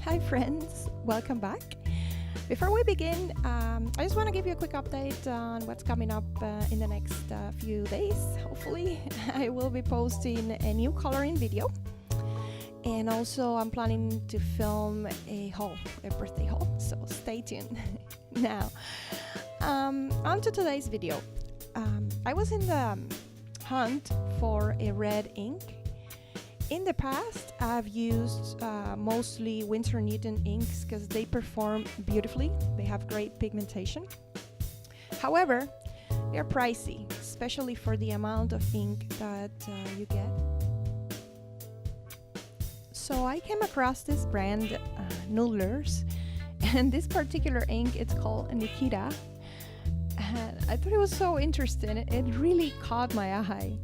Hi friends, welcome back. Before we begin, I just want to give you a quick update on what's coming up in the next few days. Hopefully I will be posting a new coloring video, and also I'm planning to film a birthday haul, so stay tuned. Now, on to today's video. I was in the hunt for a red ink. In the past, I've used mostly Winsor Newton inks because they perform beautifully. They have great pigmentation. However, they're pricey, especially for the amount of ink that you get. So I came across this brand, Noodlers, and this particular ink, it's called Nikita. And I thought it was so interesting. It really caught my eye.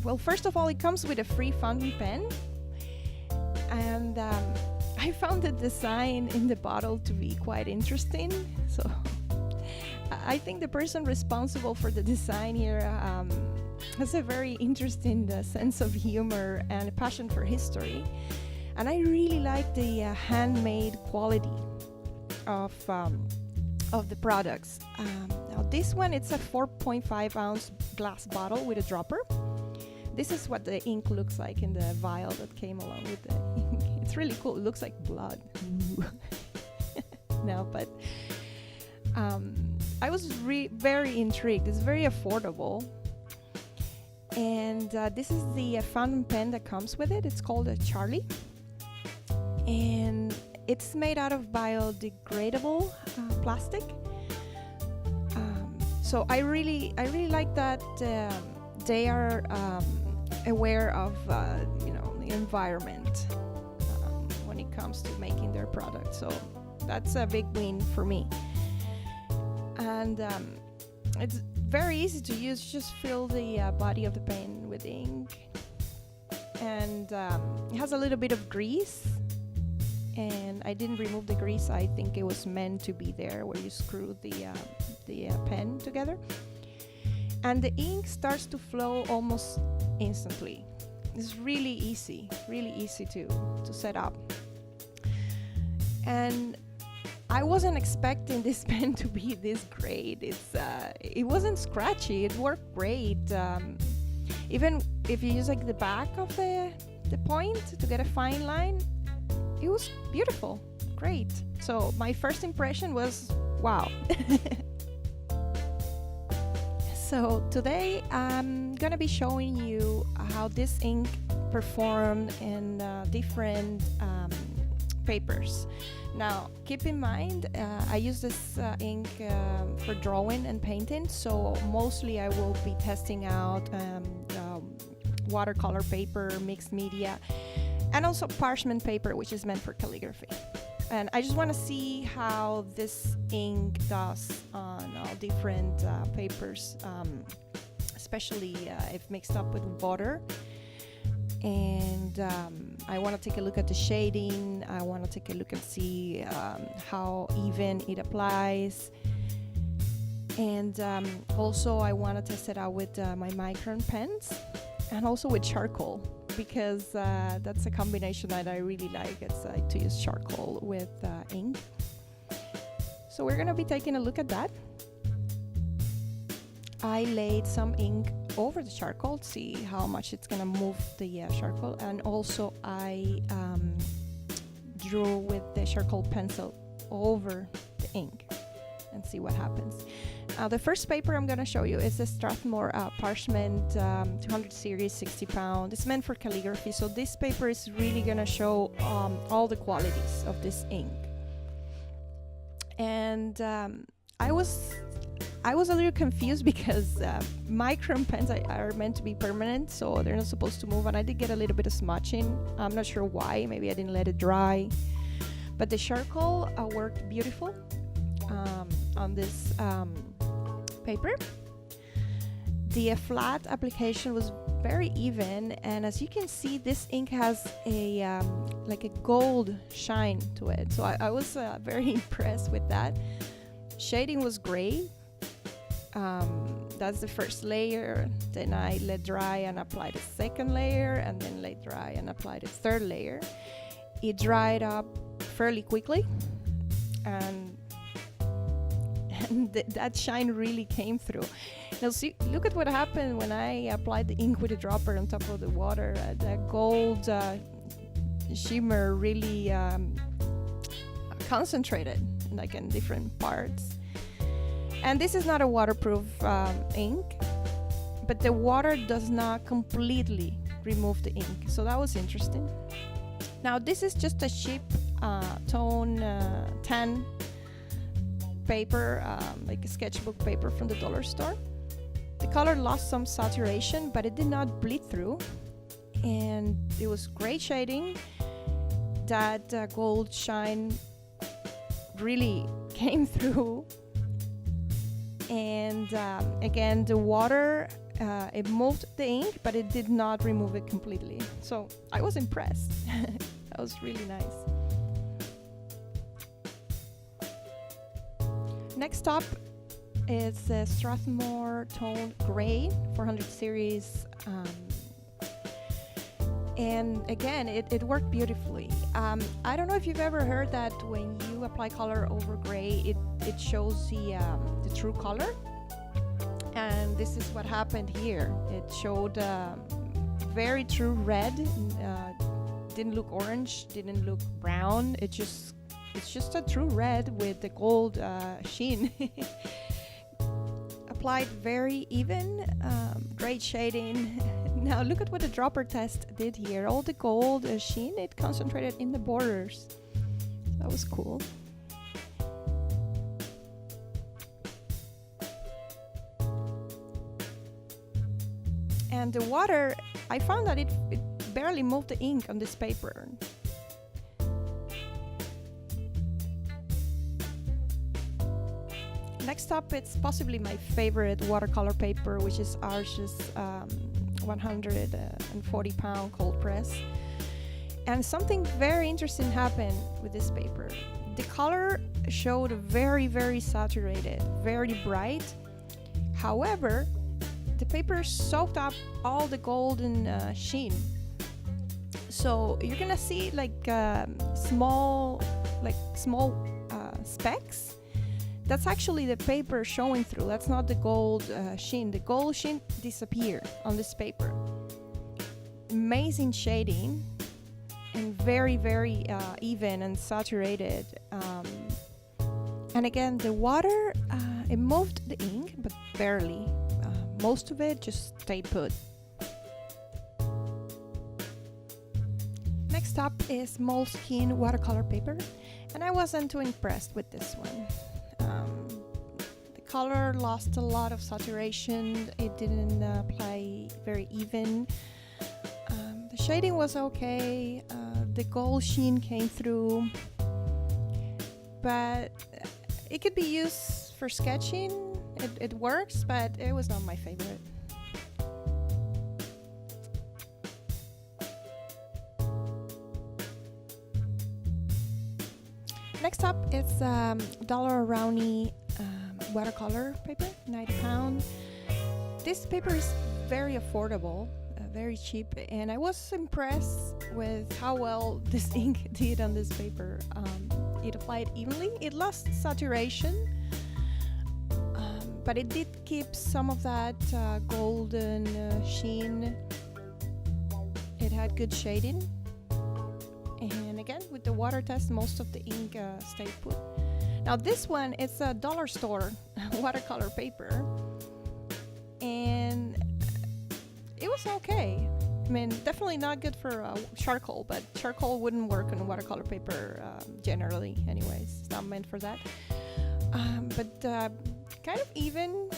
Well, first of all, it comes with a free fountain pen, and I found the design in the bottle to be quite interesting. So I think the person responsible for the design here has a very interesting sense of humor and a passion for history, and I really like the handmade quality of the products. Now this one, it's a 4.5 ounce glass bottle with a dropper. This is what the ink looks like in the vial that came along with the ink. It's really cool. It looks like blood. No, but I was very intrigued. It's very affordable. And this is the fountain pen that comes with it. It's called a Charlie. And it's made out of biodegradable plastic. So I really like that they are aware of the environment when it comes to making their product. So that's a big win for me. And it's very easy to use. Just fill the body of the pen with ink, and it has a little bit of grease. And I didn't remove the grease. I think it was meant to be there where you screw the pen together. And the ink starts to flow almost instantly. It's really easy to set up. And I wasn't expecting this pen to be this great. It wasn't scratchy. It worked great. Even if you use like the back of the point to get a fine line, it was beautiful, great. So my first impression was, wow. So today I'm gonna be showing you how this ink performed in different papers. Now keep in mind, I use this ink for drawing and painting, so mostly I will be testing out watercolor paper, mixed media, and also parchment paper, which is meant for calligraphy. And I just want to see how this ink does on all different papers, especially if mixed up with water. And I want to take a look at the shading. I want to take a look and see how even it applies. And also I want to test it out with my micron pens and also with charcoal, because that's a combination that I really like. It's to use charcoal with ink. So we're gonna be taking a look at that. I laid some ink over the charcoal to see how much it's gonna move the charcoal, and also I drew with the charcoal pencil over the ink and see what happens. The first paper I'm going to show you is the Strathmore Parchment 200 series 60 pound. It's meant for calligraphy, so this paper is really going to show all the qualities of this ink. And I was a little confused because micron pens are meant to be permanent, so they're not supposed to move, and I did get a little bit of smudging. I'm not sure why. Maybe I didn't let it dry. But the charcoal worked beautiful on this paper. The flat application was very even, and as you can see, this ink has a like a gold shine to it. So I was very impressed with that. Shading was great. That's the first layer. Then I let dry and apply the second layer, and then let dry and apply the third layer. it dried up fairly quickly, and that shine really came through. Now see, look at what happened when I applied the ink with a dropper on top of the water. The gold shimmer really concentrated, like in different parts. And this is not a waterproof ink, but the water does not completely remove the ink, so that was interesting. Now this is just a cheap tone tan paper, like a sketchbook paper from the dollar store. The color lost some saturation, but it did not bleed through, and it was great shading. That gold shine really came through, and again, the water it moved the ink, but it did not remove it completely. So I was impressed. That was really nice. Next up is the Strathmore Tone Gray 400 series. And again, it worked beautifully. I don't know if you've ever heard that when you apply color over gray, it shows the true color. And this is what happened here. It showed very true red. Didn't look orange, didn't look brown. It's just a true red with the gold sheen. Applied very even, great shading. Now look at what the dropper test did here. All the gold sheen, it concentrated in the borders. That was cool. And the water, I found that it barely moved the ink on this paper. Next up, it's possibly my favorite watercolor paper, which is Arches 140 pound cold press. And something very interesting happened with this paper. The color showed very, very saturated, very bright. However, the paper soaked up all the golden sheen. So you're gonna see like small specks. That's actually the paper showing through. That's not the gold sheen. The gold sheen disappeared on this paper. Amazing shading and very, very even and saturated. And again, the water, it moved the ink, but barely. Most of it just stayed put. Next up is Moleskine watercolor paper, and I wasn't too impressed with this one. The color lost a lot of saturation. It didn't apply very even. The shading was okay. The gold sheen came through, but it could be used for sketching. It works, but it was not my favorite. Next up, it's $1 Rowney watercolor paper, 90 pound. This paper is very affordable, very cheap, and I was impressed with how well this ink did on this paper. It applied evenly. It lost saturation, but it did keep some of that golden sheen. It had good shading. And again, with the water test, most of the ink stayed put. Now this one, it's a dollar store watercolor paper. And it was okay. I mean, definitely not good for charcoal, but charcoal wouldn't work on watercolor paper generally anyways. It's not meant for that. But kind of even,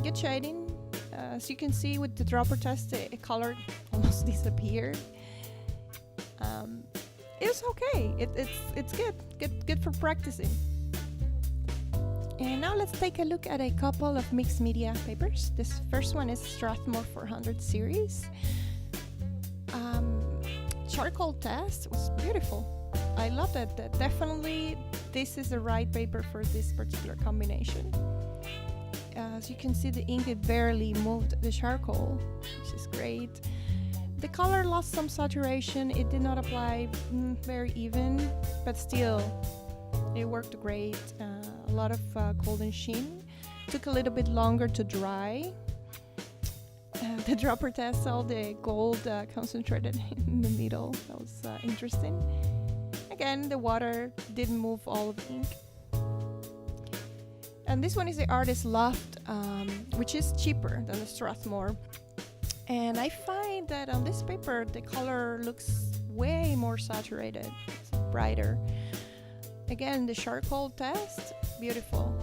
good shading. As you can see with the dropper test, the color almost disappeared. It's okay. It's good for practicing. And now let's take a look at a couple of mixed media papers. This first one is Strathmore 400 series. Charcoal test was beautiful. I loved it. Definitely, this is the right paper for this particular combination. As you can see, the ink, it barely moved the charcoal, which is great. The color lost some saturation. It did not apply very even, but still, it worked great. A lot of golden sheen. Took a little bit longer to dry. The dropper test, all the gold concentrated in the middle. That was interesting. Again, the water didn't move all of the ink. And this one is the Artist Loft, which is cheaper than the Strathmore. And I find that on this paper, the color looks way more saturated. It's brighter. Again, the charcoal test, beautiful.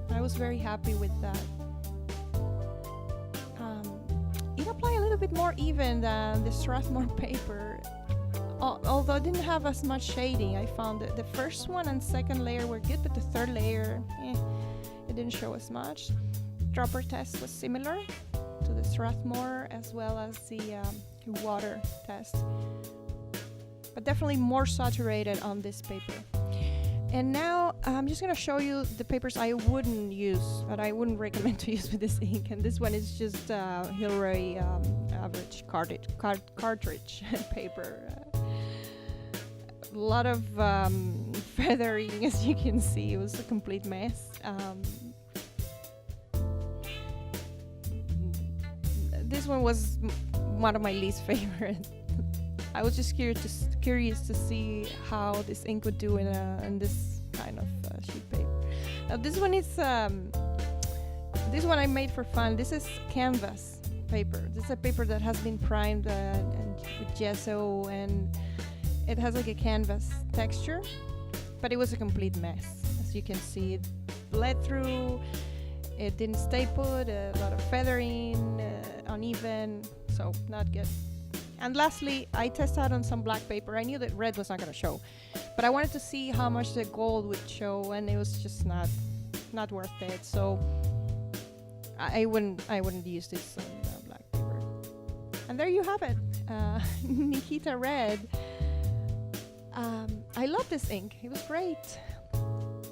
I was very happy with that. It applied a little bit more even than the Strathmore paper. Although it didn't have as much shading. I found that the first one and second layer were good, but the third layer, it didn't show as much. Dropper test was similar to the Strathmore as well as the water test, but definitely more saturated on this paper. And now I'm just gonna show you the papers I wouldn't use, that I wouldn't recommend to use with this ink. And this one is just Hilroy average cartridge paper. A lot of feathering, as you can see. It was a complete mess. This one was one of my least favorite. I was just curious to see how this ink would do in this kind of sheet paper. Now this one is this one I made for fun. This is canvas paper. This is a paper that has been primed and with gesso, and it has like a canvas texture, but it was a complete mess. As you can see, it bled through. It didn't stay put. A lot of feathering, uneven, so not good. And lastly, I tested out on some black paper. I knew that red was not going to show, but I wanted to see how much the gold would show, and it was just not worth it. So I wouldn't use this on black paper. And there you have it, Nikita Red. I love this ink. It was great.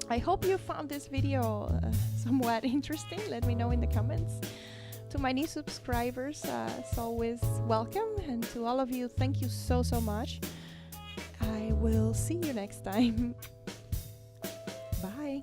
I hope you found this video somewhat interesting. Let me know in the comments. To my new subscribers, it's always welcome. And to all of you, thank you so much. I will see you next time. Bye.